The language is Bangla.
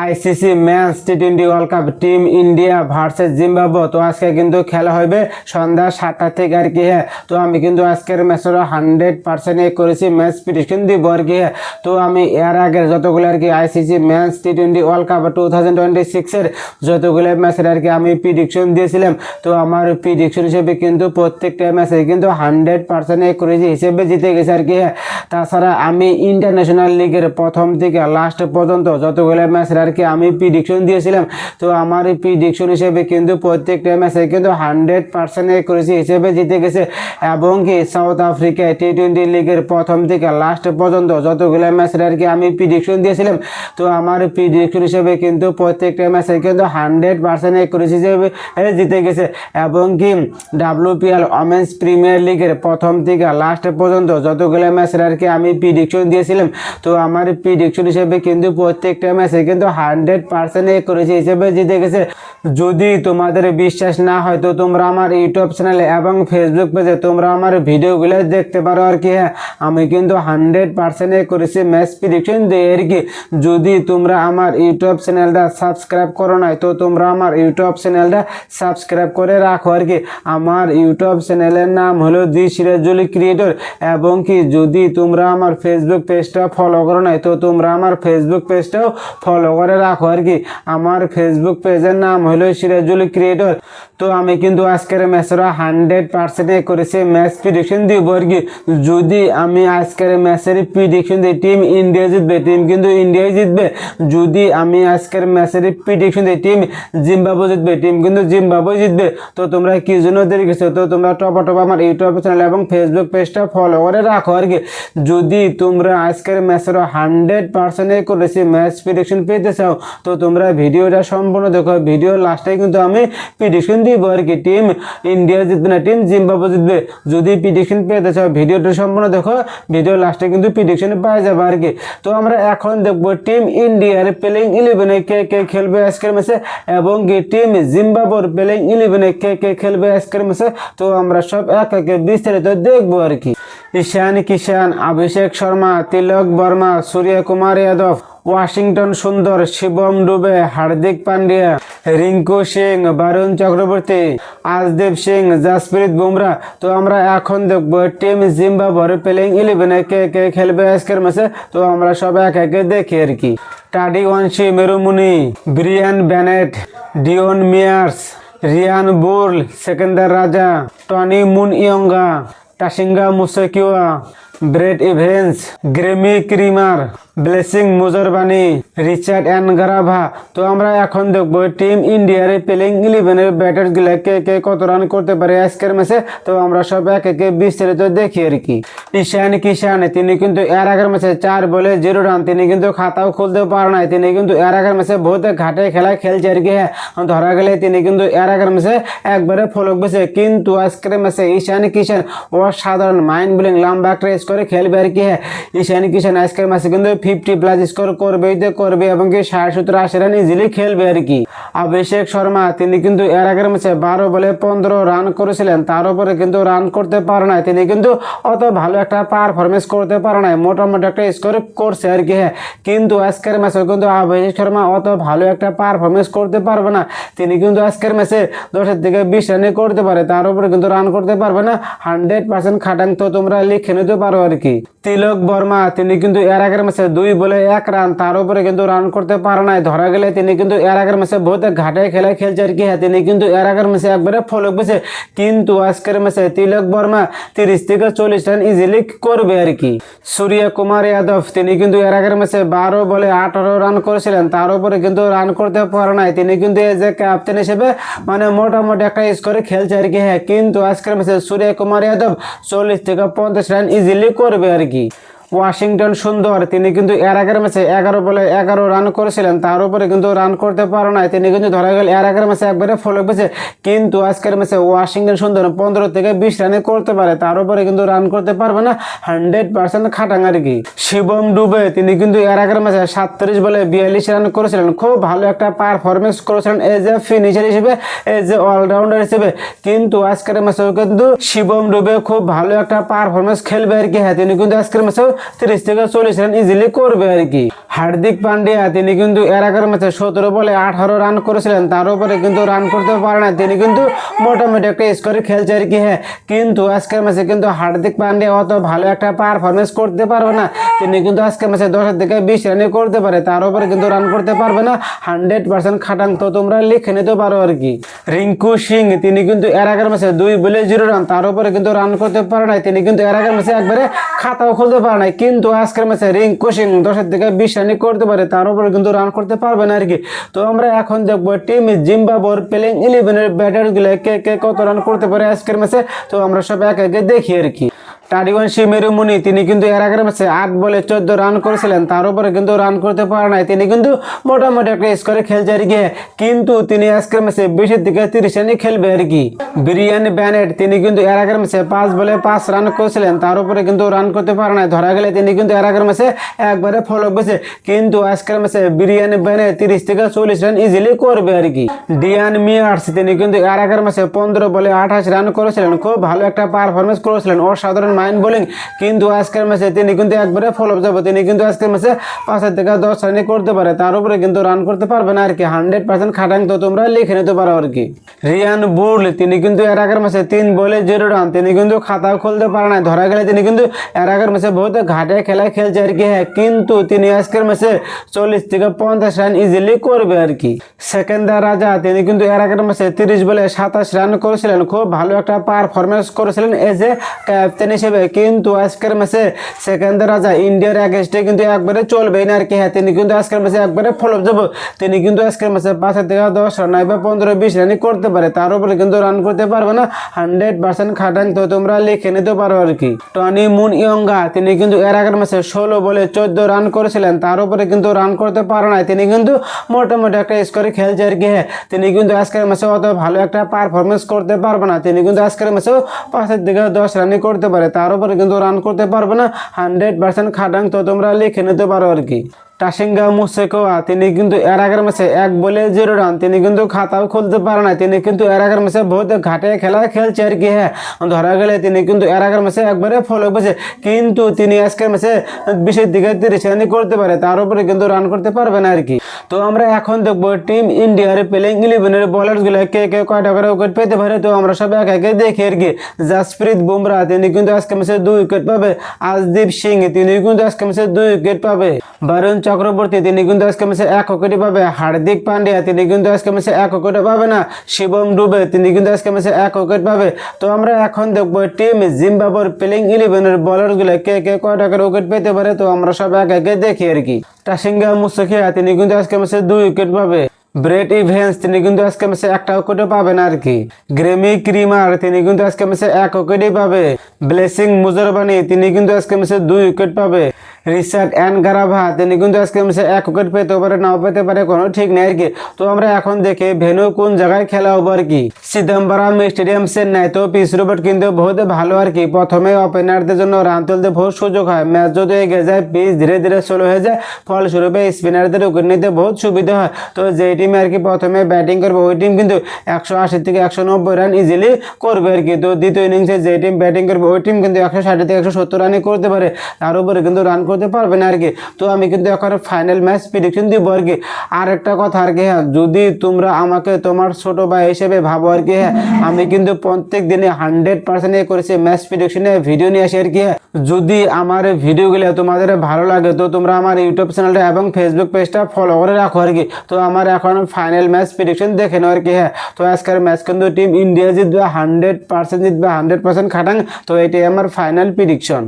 ICC men's T20 world Cup team India versus Zimbabwe. তো আজকে কিন্তু খেলা হবে সন্ধ্যা 7টা থেকে আর কি। হ্যাঁ, তো আমি কিন্তু আজকের ম্যাচের 100% করেছি, ম্যাচ প্রেডিকশন দিব আর কি। হ্যাঁ, তো আমি এর আগে যতগুলো আর কি ICC men's T20 world cup 2026-এর যতগুলো ম্যাচের আর কি আমি প্রেডিকশন দিয়েছিলাম। তো আমার প্রেডিকশন হিসেবে কিন্তু প্রত্যেকটা ম্যাচে কিন্তু 100% করেছি হিসেবে জিতে গেছে আর কি। তাছাড়া আমি ইন্টারন্যাশনাল লিগের প্রথম থেকে লাস্ট পর্যন্ত যতগুলো ম্যাচের আর কি আমি প্রেডিকশন দিয়েছিলাম। তো আমার এই প্রেডিকশন হিসেবে কিন্তু প্রত্যেকটা ম্যাচে কিন্তু 100% করেছি হিসেবে জিতে গেছে। এবং কি সাউথ আফ্রিকা টি20 লিগের প্রথম থেকে লাস্ট পর্যন্ত যতগুলো ম্যাচের আর কি আমি প্রেডিকশন দিয়েছিলাম। তো আমার প্রেডিকশন হিসেবে কিন্তু প্রত্যেকটা ম্যাচে কিন্তু 100% করেছি হিসেবে জিতে গেছে। এবং কি WPL ওমেন্স প্রিমিয়ার লিগের প্রথম থেকে লাস্ট পর্যন্ত যতগুলো ম্যাচের আর কি আমি প্রেডিকশন দিয়েছিলাম। তো আমার প্রেডিকশন হিসেবে কিন্তু প্রত্যেকটা ম্যাচে কিন্তু 100% করেছি হিসেবে জিতে গেছে। যদি তোমাদের বিশ্বাস না হয় তো তোমরা আমার ইউটিউব চ্যানেলে এবং ফেসবুক পেজে তোমরা আমার ভিডিওগুলো দেখতে পারো আর কি। হ্যাঁ, আমি কিন্তু 100% করেছি ম্যাচ প্রেডিকশন দিয়ে আর কি। যদি তোমরা আমার ইউটিউব চ্যানেলটা সাবস্ক্রাইব করো নাই তো তোমরা আমার ইউটিউব চ্যানেলটা সাবস্ক্রাইব করে রাখো আর কি। আমার ইউটিউব চ্যানেলের নাম হলো দি সিরাজুল ক্রিয়েটর। এবং কি যদি তোমরা আমার ফেসবুক পেজটা ফলো করো নাই তো তোমরা আমার ফেসবুক পেজটাও ফলো করে রাখো আর কি। আমার ফেসবুক পেজের নাম হলো সিরাজুল ক্রিয়েটর। তো আমি কিন্তু আজকের ম্যাচের 100% করেছি ম্যাচ প্রেডিকশন দিব আর কি। যদি আমি আজকের ম্যাচের প্রেডিকশন দিই টিম ইন্ডিয়া জিতবে, টিম কিন্তু ইন্ডিয়াই জিতবে। যদি আমি আজকের ম্যাচের প্রেডিকশন দিই টিম জিম্বাবুয়ে জিতবে, টিম কিন্তু জিম্বাবুয়ে জিতবে। তো তোমরা কি জন্য দেরি গেছো? তো তোমরা টপ আমার ইউটিউব চ্যানেল এবং ফেসবুক পেজটা ফলো করে রাখো আর কি। যদি তোমরা আজকের ম্যাচের 100% করেছি ম্যাচ প্রেডিকশন পেতে চাও তো তোমরা ভিডিওটা সম্পূর্ণ দেখো। ভিডিও লাস্টে কিন্তু আমি প্রেডিকশন দিব আর কি। টিম ইন্ডিয়া জিতবে না টিম জিম্বাবুয়ে জিতবে। যদি প্রেডিকশন পেতে চাও ভিডিওটা সম্পূর্ণ দেখো, ভিডিও লাস্টে কিন্তু প্রেডিকশন পাওয়া যাবে আর কি। তো আমরা এখন দেখবো টিম ইন্ডিয়ার প্লেইং 11-এ কে কে খেলবে আজকের ম্যাচে এবং কি টিম জিম্বাবুয়ের প্লেইং 11-এ কে কে খেলবে আজকের ম্যাচে। তো আমরা সব এক একে বিস্তারিত দেখবো আর কি। ঈশান কিষান, অভিষেক শর্মা, তিলক বর্মা, সূর্য কুমার যাদব, ওয়াশিংটন সুন্দর, শিবম ডুবে, হার্দিক পান্ডিয়া, রিঙ্কু সিং, বরুণ চক্রবর্তী, আজদীপ সিং, জসপ্রীত বুমরা। তো আমরা এখন দেখবো টিম জিম্বাবুয়ের প্লেইং 11-এ কে কে খেলবে আজকের ম্যাচে। তো আমরা সব এক একে দেখি আর কি। Tadiwanashe, Marumani, Brian Bennett, Dion Myers, Ryan Burl, Sikandar Raza, Tony Munyonga, Tashinga Musekiwa, Brad Evans, Graeme Cremer, Blessing Muzarabani, Richard Ngarava. তো আমরা এখন দেখবো টিম ইন্ডিয়ার প্লেইং 11-এর ব্যাটার গুলা কে কে কত রান করতে পারে আজকের ম্যাচে। তো আমরা সব এক একে বিস্তারিত দেখি আর কি। ঈশান কিষান, তিনি কিন্তু এর আগের ম্যাচে 4 বলে 0 রান, তিনি কিন্তু খাতাও খুলতে পারে নাই। তিনি কিন্তু এর আগের ম্যাচে বহুত ঘাটে খেলা খেলছে আর কি। হ্যাঁ, ধরা গেলে তিনি কিন্তু এর আগের ম্যাচে একবারে ফলক বেছে, কিন্তু আজকের ম্যাচে ঈশান কিষান অসাধারণ মাইন্ড ব্লোয়িং লম্বা একটা স্কোরে খেলবে আর কি। হ্যাঁ, ঈশান কিষান আজকের ম্যাচে কিন্তু 50+ স্কোর করবে এবং কি 60-70-80 রান ইজিলি খেলবে আর কি। অভিষেক শর্মা, তিনি কিন্তু এর আগের ম্যাচে 12 বলে 15 রান করেছিলেন, তার উপরে কিন্তু রান করতে পারে নাই। তিনি কিন্তু অত ভালো একটা পারফরমেন্স করতে পারে নাই, মোটামুটি একটা স্কোর করছে আর কি। হ্যাঁ, কিন্তু আজকের ম্যাচে কিন্তু অভিষেক শর্মা অত ভালো একটা পারফরমেন্স করতে পারবে না। তিনি কিন্তু আজকের ম্যাচে 10 থেকে 20 রানই করতে পারে, তার উপরে কিন্তু রান করতে পারবে না। 100% খাটাং তো তোমরা লিখে নিতে পারো আর কি। তিলক বর্মা, তিনি কিন্তু এর আগের ম্যাচে 2 বলে 1 রান, তার উপরে কিন্তু রান করতে পারে নাই। ধরা গেলে তিনি কিন্তু এর আগের ম্যাচে বহুত ঘাটে খেলা খেলছে আর কি। হ্যাঁ, তিনি কিন্তু এর আগের ম্যাচে একবারে ফলক বেছে, কিন্তু আজকের ম্যাচে তিলক বর্মা 30 থেকে 40 রান ইজিলি করবে আর কি। সূর্য কুমার যাদব, তিনি কিন্তু এর আগের ম্যাচে 12 বলে 18 রান করেছিলেন, তার উপরে কিন্তু রান করতে পারে নাই। তিনি কিন্তু এজ এ ক্যাপ্টেন হিসেবে মানে মোটামুটি একটা স্কোরে খেলছে আর কি। হ্যাঁ, কিন্তু আজকের ম্যাচে সূর্য কুমার যাদব 40 থেকে 50 রান ইজিলি করবে আর কি। ওয়াশিংটন সুন্দর, তিনি কিন্তু এর আগের ম্যাচে 11 বলে 11 রান করেছিলেন, তার উপরে কিন্তু রান করতে পারে নাই। তিনি কিন্তু ধরা গেল এর আগের ম্যাচে একবারে ফলক বেছে, কিন্তু আজকের ম্যাচে ওয়াশিংটন সুন্দর 15 থেকে 20 রানে করতে পারে, তার উপরে কিন্তু রান করতে পারবে না। 100% খাটাং আর কি। শিবম ডুবে, তিনি কিন্তু এর আগের ম্যাচে 37 বলে 42 রান করেছিলেন, খুব ভালো একটা পারফরমেন্স করেছিলেন এজ এ ফিনিশার হিসেবে, এজ এ অলরাউন্ডার হিসেবে। কিন্তু আজকের ম্যাচেও কিন্তু শিবম ডুবে খুব ভালো একটা পারফরমেন্স খেলবে আর কি। হ্যাঁ, তিনি কিন্তু আজকের ম্যাচেও 30 থেকে 40 রান ইজিলি করবে আর কি। হার্দিক পান্ডিয়া তিনি কিন্তু এর আগের ম্যাচে 17 বলে 18 রান করেছিলেন, তার উপরে কিন্তু রান করতে পারে না, তিনি কিন্তু মোটামুটি একটা স্কোরে খেলছে আর কি। হ্যাঁ, কিন্তু আজকের ম্যাচে কিন্তু হার্দিক পান্ডিয়া অত ভালো একটা পারফরমেন্স করতে পারবে না, তিনি কিন্তু আজকের ম্যাচে 10 থেকে 20 রানই করতে পারে, তার উপরে কিন্তু রান করতে পারবে না। 100% খাটাং, তো তোমরা লিখে নিতে পারো আর কি। রিঙ্কু সিং তিনি কিন্তু এর আগের ম্যাচে 2 বলে 0 রান, তার উপরে কিন্তু রান করতে পারে নাই, তিনি কিন্তু এর আগের ম্যাচে একবারে খাতাও খুলতে পারে নাই, কিন্তু আজকের ম্যাচে রিঙ্কু সিং 10 থেকে 20 রানই করতে পারে, তার উপরে কিন্তু রান করতে পারবে না আর কি। তো আমরা এখন দেখবো টিম জিম্বাবুয়ের প্লেইং 11-এর ব্যাটার গুলো কে কে কত রান করতে পারে আজকের ম্যাচে, তো আমরা সব এক একে দেখি আর কি। টাডিওয়ানসি মেরুমনি তিনি কিন্তু এর আগের ম্যাচে 8 বলে 14 রান করেছিলেন, তার উপরে কিন্তু রান করতে পারে নাই, তিনি কিন্তু মোটামুটি একটা স্কোরে খেলছে আর কি। কিন্তু তিনি আজকের ম্যাচে 20 থেকে 30 রানই খেলবে আর কি। ব্রিয়ান ব্যানেট তিনি কিন্তু এর আগের ম্যাচে 5 বলে 5 রান করেছিলেন, তার উপরে কিন্তু রান করতে পারে নাই, ধরা গেলে তিনি কিন্তু এর আগের ম্যাচে একবারে ফলো করেছে, কিন্তু আজকের ম্যাচে ব্রিয়ান ব্যানেট 30 থেকে 40 রান ইজিলি করবে আর কি। ডিয়ান মিয়ার্স তিনি কিন্তু এর আগের ম্যাচে 15 বলে 28 রান করেছিলেন, খুব ভালো একটা পারফরমেন্স করেছিলেন, অসাধারণ মাইন্ড বোলিং, কিন্তু আজকের ম্যাচে তিনি কিন্তু একবারে ফলোপ যাবে, তিনি কিন্তু আজকের ম্যাচে 5 থেকে 10 রানই করতে পারে, তার উপরে কিন্তু রান করতে পারবে না আর কি। 100% খাটাং, তো তোমরা লিখে নিতে পারো আর কি। রিয়ান বুল তিনি কিন্তু এর আগের ম্যাচে 3 বলে 0 রান, তিনি কিন্তু খাতাও খুলতে পারে না, ধরা গেলে তিনি কিন্তু এর আগের ম্যাচে বহুত ঘাটে খেলায় খেলছে আর কি। হ্যাঁ, কিন্তু তিনি আজকের ম্যাচে 40 থেকে 50 রান ইজিলি করবে আর কি। সেকেন্দার রাজা তিনি কিন্তু এর আগের ম্যাচে 30 বলে 27 রান করেছিলেন, খুব ভালো একটা পারফরমেন্স করেছিলেন এজ এ ক্যাপ্টেন হিসেবে, কিন্তু আজকের ম্যাচে সেকেন্দার রাজা ইন্ডিয়ার এগেইনস্টে কিন্তু একবারে চলবে না আর কি। হ্যাঁ, তিনি কিন্তু আজকের ম্যাচে একবারে ফলোপ যাব, তিনি কিন্তু আজকের ম্যাচে 5 থেকে 10 রান বা 15-20 রানই করতে পারে, তার উপরে কিন্তু রান করতে পারবে না। 100% খাটাং, তো তোমরা লিখে নিতে পারো আর কি। টনি মুন ইয়ঙ্গা তিনি কিন্তু এর আগের ম্যাচে 16 বলে 14 রান করেছিলেন, তার উপরে কিন্তু রান করতে পারে না, তিনি কিন্তু মোটামুটি একটা স্কোরে খেলছে আর কি। হ্যাঁ, তিনি কিন্তু আজকের ম্যাচে অত ভালো একটা পারফরমেন্স করতে পারবে না, তিনি কিন্তু আজকের ম্যাচেও 5 থেকে 10 রানই করতে পারে, তার উপরে কিন্তু রান করতে পারবে না। 100% খাটাং, তো তোমরা লিখে নিতে পারো আর কি। টাসিঙ্গা মুসেকোয়া তিনি কিন্তু এর আগের ম্যাচে 1 বলে 0 রান, তিনি কিন্তু খাতাও খুলতে পারে না, তিনি কিন্তু এর আগের ম্যাচে বহুত ঘাটে খেলা খেলছে আর কি। হ্যাঁ, ধরা গেলে তিনি কিন্তু এর আগের ম্যাচে একবারে ফলো করেছে, কিন্তু তিনি আজকের ম্যাচে 20 থেকে 30 রানই করতে পারে, তার উপরে কিন্তু রান করতে পারবে না আর কি। তো আমরা এখন দেখবো টিম ইন্ডিয়ার প্লেইং 11-এর বোলার গুলো কে কে কয়টা করে উইকেট পেতে পারে, তো আমরা সব এক একে দেখি আর কি। জাসপ্রীত বুমরা তিনি কিন্তু আজকের ম্যাচে 2 উইকেট পাবে। আজদীপ সিং তিনি কিন্তু আজকের ম্যাচে 2 উইকেট পাবে। বরুণ চক্রবর্তী তিনি কিন্তু আজকে ম্যাচে 1 উইকেট পাবে। হার্দিক পান্ডিয়া তিনি কিন্তু আজকে ম্যাচে 1 উইকেট পাবে না। শিবম ডুবে তিনি কিন্তু আজকে ম্যাচে 1 উইকেট পাবে। তো আমরা এখন দেখবো টিম জিম্বাবুয়ের প্লেইং 11-এর বোলার গুলো কে কে কয়টা করে উইকেট পেতে পারে, তো আমরা সব এক একে দেখি আর কি। টাসিঙ্গা মুসাকিয়া তিনি কিন্তু আজকে ম্যাচে 2 উইকেট পাবে। ব্রেট ইভেন্স তিনি কিন্তু আজকে ম্যাচে 1টা উইকেটও পাবেন আর কি। গ্রেমি ক্রিমার তিনি কিন্তু আজকে ম্যাচে 1 উইকেটই পাবে। ব্লেসিং মুজরবানি তিনি কিন্তু আজকে ম্যাচে 2 উইকেট পাবে। রিচার্ড গারাভা তিনি কিন্তু আজকে ম্যাচে 1 উইকেট পেতে পারে, নাও পেতে পারে, কোনো ঠিক নেই আর কি। তো আমরা এখন দেখি ভেন্যু কোন জায়গায় খেলা হবে আর কি। চিদম্বরম স্টেডিয়াম চেন্নাই। তো পিচ রোবট কিন্তু বহুত ভালো আর কি, প্রথমে ওপেনারদের জন্য রান তুলতে বহুত সুযোগ হয়, ম্যাচ যদি এগিয়ে যায় পিচ ধীরে ধীরে স্লো হয়ে যায়, ফলস্বরূপে স্পিনারদের উইকেট নিতে বহুত সুবিধা হয়। তো যে টিম আর কি প্রথমে ব্যাটিং করবে ওই টিম কিন্তু 180 থেকে 190 রান ইজিলি করবে আর কি। তো দ্বিতীয় ইনিংসে যে টিম ব্যাটিং করবে ওই টিম কিন্তু 160 থেকে 170 রানই করতে পারে, তার উপরে কিন্তু রান করতে পারবে না আর কি। তো আমি কিন্তু এখন ফাইনাল ম্যাচ প্রেডিকশন দিব আর কি। আর একটা কথা আর কি, হ্যাঁ, যদি তোমরা আমাকে তোমার ছোট ভাই হিসেবে ভাবো আর কি, হ্যাঁ, আমি কিন্তু প্রত্যেক দিনে 100% করেছি ম্যাচ প্রেডিকশনে ভিডিও নিয়ে আসি আর কি। যদি আমার ভিডিওগুলো তোমাদের ভালো লাগে তো তোমরা আমার ইউটিউব চ্যানেলটা এবং ফেসবুক পেজটা ফলো করে রাখো আর কি। তো আমার এখন ফাইনাল ম্যাচ প্রেডিকশন দেখে নাও আর কি। হ্যাঁ, তো আজকের ম্যাচ কিন্তু টিম ইন্ডিয়া জিতবে, 100% জিতবে, 100% খাটাং। তো এটাই আমার ফাইনাল প্রেডিকশন।